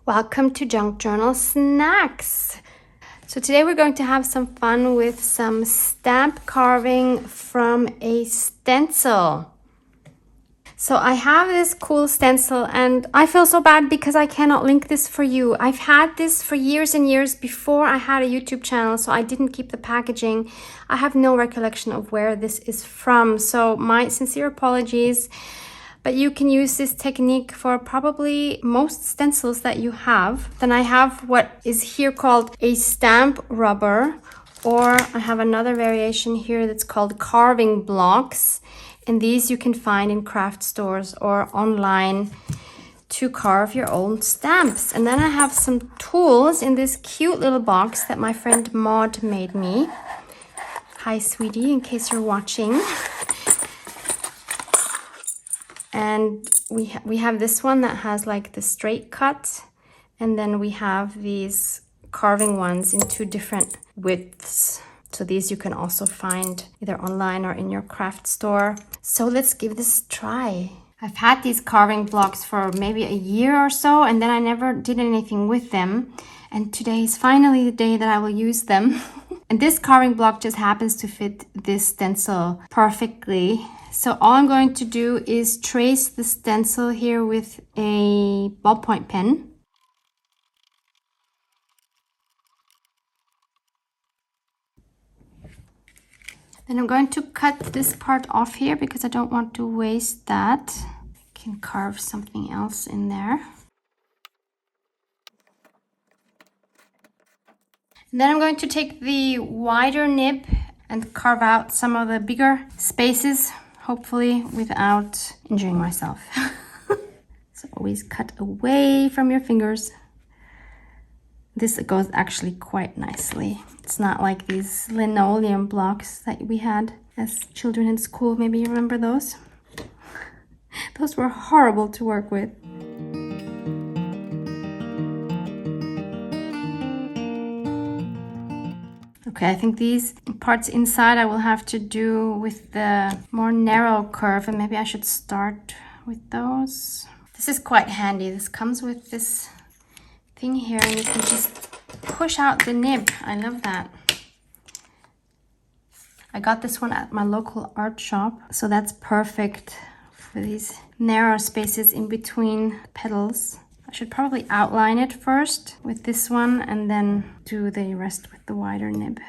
Welcome to Junk Journal Snacks. So today we're going to have some fun with some stamp carving from a stencil. So I have this cool stencil and I feel so bad because I cannot link this for you. I've had this for years and years before I had a YouTube channel, so I didn't keep the packaging. I have no recollection of where this is from, so my sincere apologies. But you can use this technique for probably most stencils that you have. Then I have what is here called a stamp rubber, or I have another variation here that's called carving blocks. And these you can find in craft stores or online to carve your own stamps. And then I have some tools in this cute little box that my friend Maud made me. Hi, sweetie, in case you're watching. And we have this one that has like the straight cut, and then we have these carving ones in two different widths. So these you can also find either online or in your craft store. So let's give this a try. I've had these carving blocks for maybe a year or so, and then I never did anything with them. And today is finally the day that I will use them. And this carving block just happens to fit this stencil perfectly. So all I'm going to do is trace the stencil here with a ballpoint pen. Then I'm going to cut this part off here because I don't want to waste that. I can carve something else in there. And then I'm going to take the wider nib and carve out some of the bigger spaces, hopefully without injuring myself. So always cut away from your fingers. This goes actually quite nicely. It's not like these linoleum blocks that we had as children in school. Maybe you remember those? Those were horrible to work with. Okay, I think these parts inside I will have to do with the more narrow curve, and maybe I should start with those. This is quite handy. This comes with this thing here, and you can just push out the nib. I love that. I got this one at my local art shop, so that's perfect for these narrow spaces in between petals. I should probably outline it first with this one and then do the rest with the wider nib.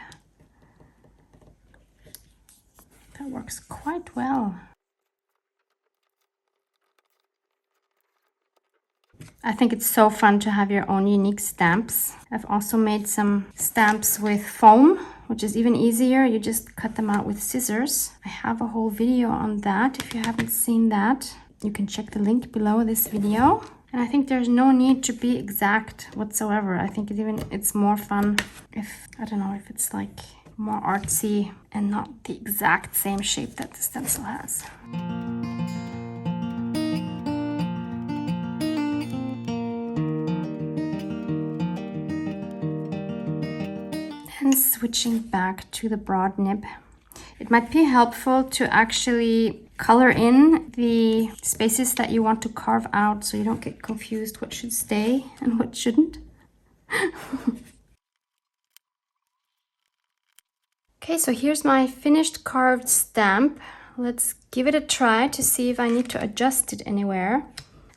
That works quite well. I think it's so fun to have your own unique stamps. I've also made some stamps with foam, which is even easier. You just cut them out with scissors. I have a whole video on that. If you haven't seen that, you can check the link below this video. And I think there's no need to be exact whatsoever. I think it's more fun if, I don't know, if it's like more artsy and not the exact same shape that the stencil has. And switching back to the broad nib. It might be helpful to actually color in the spaces that you want to carve out so you don't get confused what should stay and what shouldn't. Okay, so here's my finished carved stamp. Let's give it a try to see if I need to adjust it anywhere.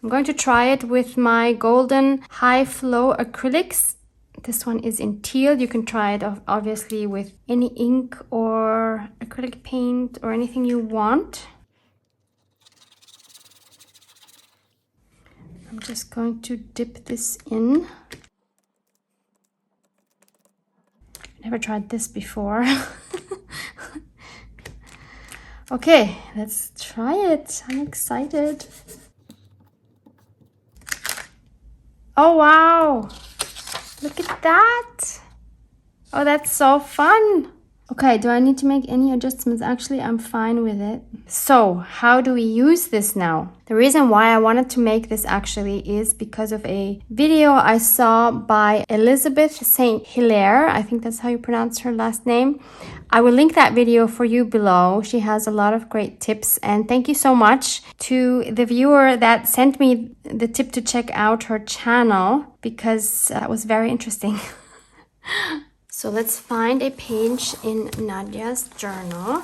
I'm going to try it with my golden high flow acrylics. This one is in teal. You can try it obviously with any ink or acrylic paint or anything you want. I'm just going to dip this in. Never tried this before. Okay, let's try it. I'm excited. Oh wow! Look at that! Oh, that's so fun! Okay, do I need to make any adjustments? Actually, I'm fine with it. So, how do we use this now? The reason why I wanted to make this actually is because of a video I saw by Elizabeth St. Hilaire. I think that's how you pronounce her last name. I will link that video for you below. She has a lot of great tips. And thank you so much to the viewer that sent me the tip to check out her channel, because that was very interesting. So let's find a page in Nadia's journal.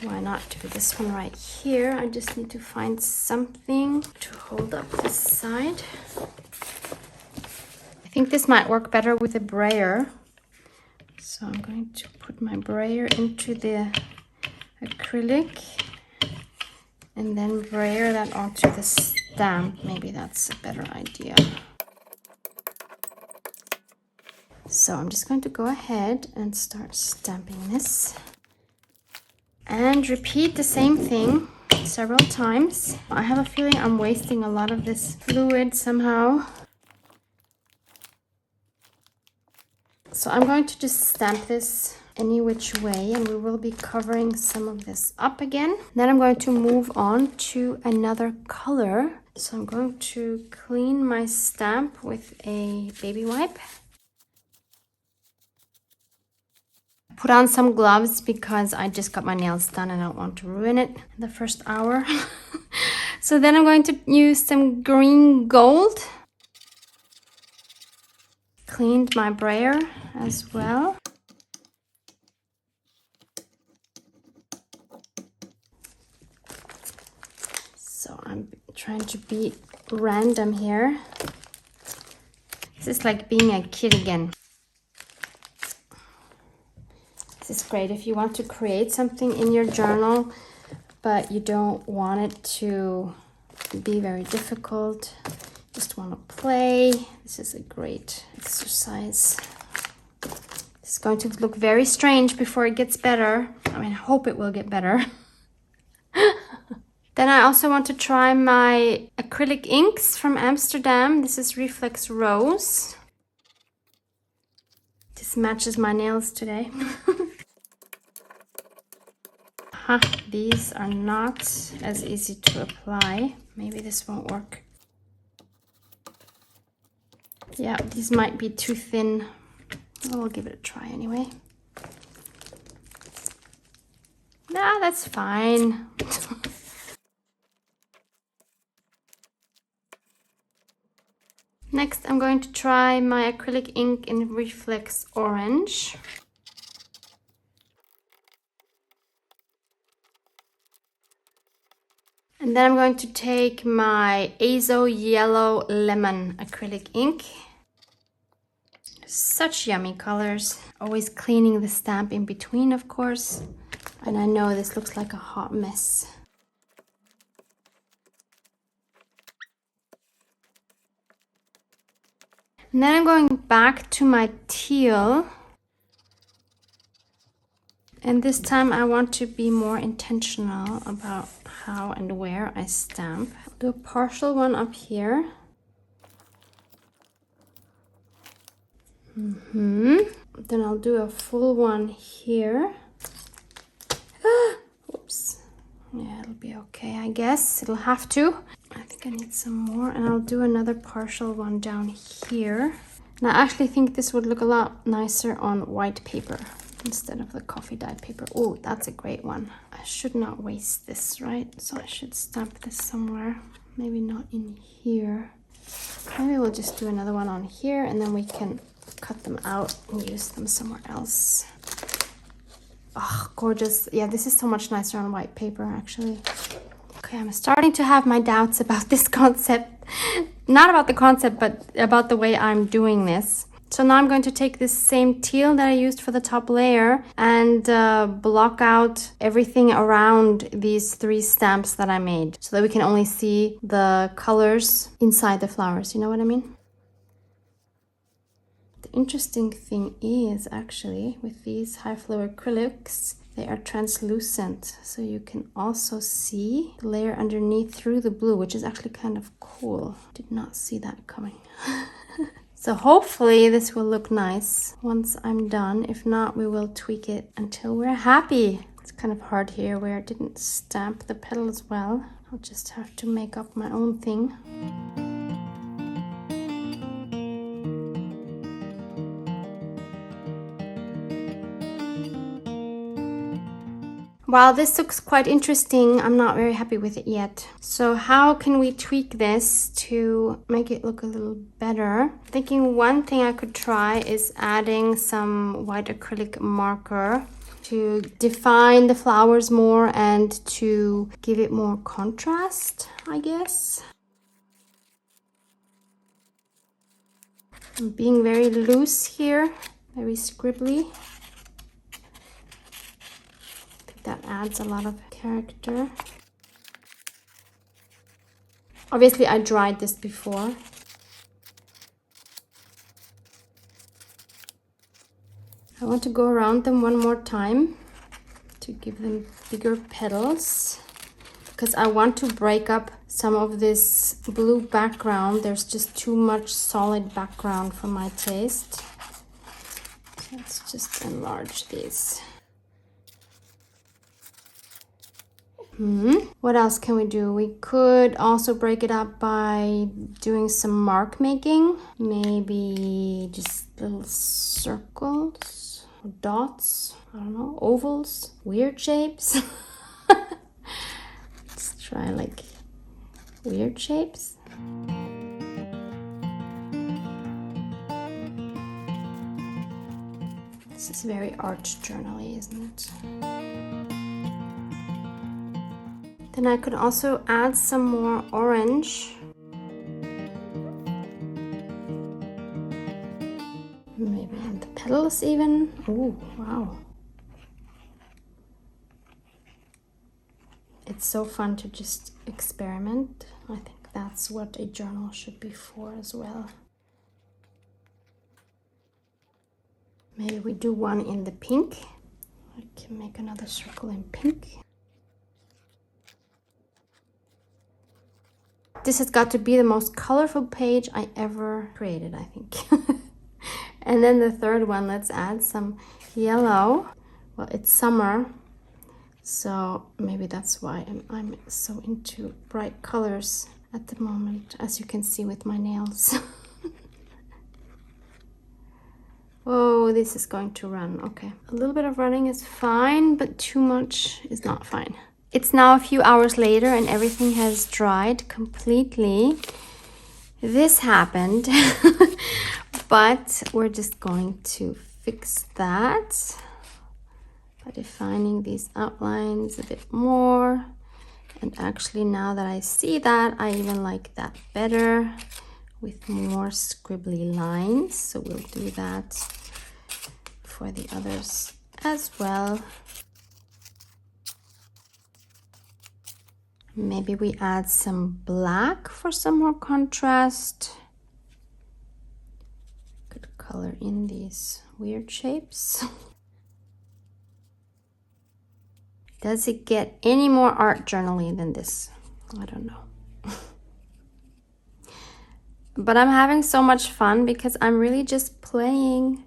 Why not do this one right here? I just need to find something to hold up this side. I think this might work better with a brayer. So I'm going to put my brayer into the acrylic and then brayer that onto the stamp. Maybe that's a better idea. So I'm just going to go ahead and start stamping this. And repeat the same thing several times. I have a feeling I'm wasting a lot of this fluid somehow. So I'm going to just stamp this any which way, and we will be covering some of this up again. Then I'm going to move on to another color. So I'm going to clean my stamp with a baby wipe. Put on some gloves because I just got my nails done and I don't want to ruin it in the first hour. So then I'm going to use some green gold. Cleaned my brayer as well. So I'm trying to be random here. This is like being a kid again. This is great if you want to create something in your journal, but you don't want it to be very difficult. Just want to play. This is a great exercise. It's going to look very strange before it gets better. I mean, I hope it will get better. Then I also want to try my acrylic inks from Amsterdam. This is Reflex Rose. This matches my nails today. These are not as easy to apply. Maybe this won't work. Yeah, these might be too thin. We'll give it a try anyway. Nah, that's fine. Next, I'm going to try my acrylic ink in Reflex Orange. And then I'm going to take my Azo Yellow Lemon acrylic ink. Such yummy colors. Always cleaning the stamp in between, of course. And I know this looks like a hot mess. And then I'm going back to my teal. And this time I want to be more intentional about how and where I stamp. I'll do a partial one up here. Then I'll do a full one here. Oops. Yeah, it'll be okay, I guess. It'll have to. I think I need some more, and I'll do another partial one down here. And I actually think this would look a lot nicer on white paper instead of the coffee dyed paper. Oh, that's a great one. I should not waste this, right? So I should stamp this somewhere. Maybe not in here. Maybe we'll just do another one on here, and then we can cut them out and use them somewhere else. Oh, gorgeous. Yeah, this is so much nicer on white paper, actually. Okay, I'm starting to have my doubts about this concept. Not about the concept, but about the way I'm doing this. So now I'm going to take this same teal that I used for the top layer and block out everything around these 3 stamps that I made, so that we can only see the colors inside the flowers. You know what I mean? The interesting thing is, actually, with these high flow acrylics, they are translucent, so you can also see the layer underneath through the blue, which is actually kind of cool. Did not see that coming. So hopefully this will look nice once I'm done. If not, we will tweak it until we're happy. It's kind of hard here where I didn't stamp the petal as well. I'll just have to make up my own thing. While this looks quite interesting, I'm not very happy with it yet. So how can we tweak this to make it look a little better? I'm thinking one thing I could try is adding some white acrylic marker to define the flowers more and to give it more contrast, I guess. I'm being very loose here, very scribbly. That adds a lot of character. Obviously, I dried this before. I want to go around them one more time to give them bigger petals, because I want to break up some of this blue background. There's just too much solid background for my taste. So let's just enlarge these. What else can we do? We could also break it up by doing some mark making. Maybe just little circles or dots. I don't know, ovals, weird shapes. Let's try like weird shapes. This is very art journal-y, isn't it? Then I could also add some more orange. Maybe in the petals even. Oh, wow. It's so fun to just experiment. I think that's what a journal should be for as well. Maybe we do one in the pink. I can make another circle in pink. This has got to be the most colorful page I ever created, I think. And then the third one, let's add some yellow. Well, it's summer, so maybe that's why I'm so into bright colors at the moment, as you can see with my nails. Oh, this is going to run. Okay. A little bit of running is fine, but too much is not fine. It's now a few hours later and everything has dried completely. This happened, but we're just going to fix that by defining these outlines a bit more. And actually, now that I see that, I even like that better with more scribbly lines. So we'll do that for the others as well. Maybe we add some black for some more contrast. Could color in these weird shapes. Does it get any more art journaling than this? I don't know. But I'm having so much fun because I'm really just playing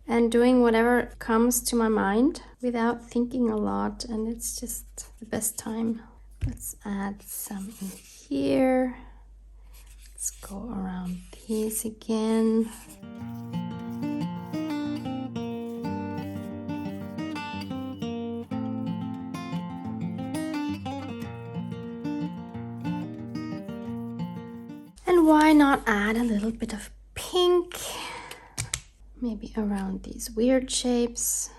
and doing whatever comes to my mind without thinking a lot, and it's just the best time. Let's add some in here. Let's go around these again. And why not add a little bit of pink? Maybe around these weird shapes.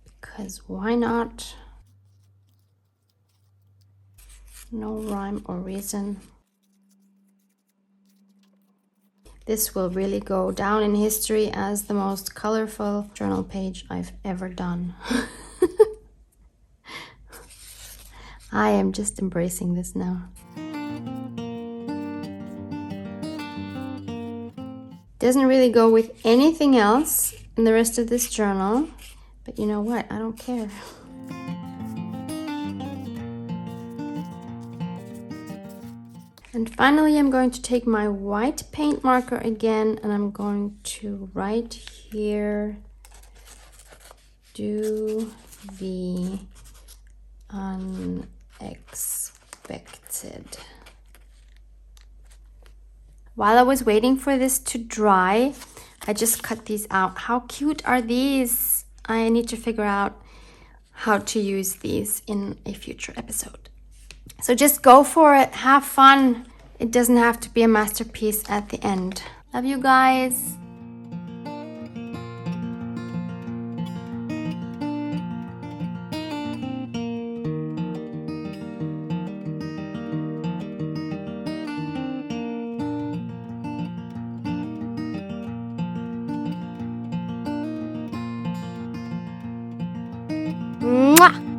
Because why not? No rhyme or reason. This will really go down in history as the most colorful journal page I've ever done. I am just embracing this now. Doesn't really go with anything else in the rest of this journal, But you know what? I don't care. And finally, I'm going to take my white paint marker again, and I'm going to right here do the unexpected. While I was waiting for this to dry, I just cut these out. How cute are these? I need to figure out how to use these in a future episode. So just go for it, have fun. It doesn't have to be a masterpiece at the end. Love you guys. Mwah!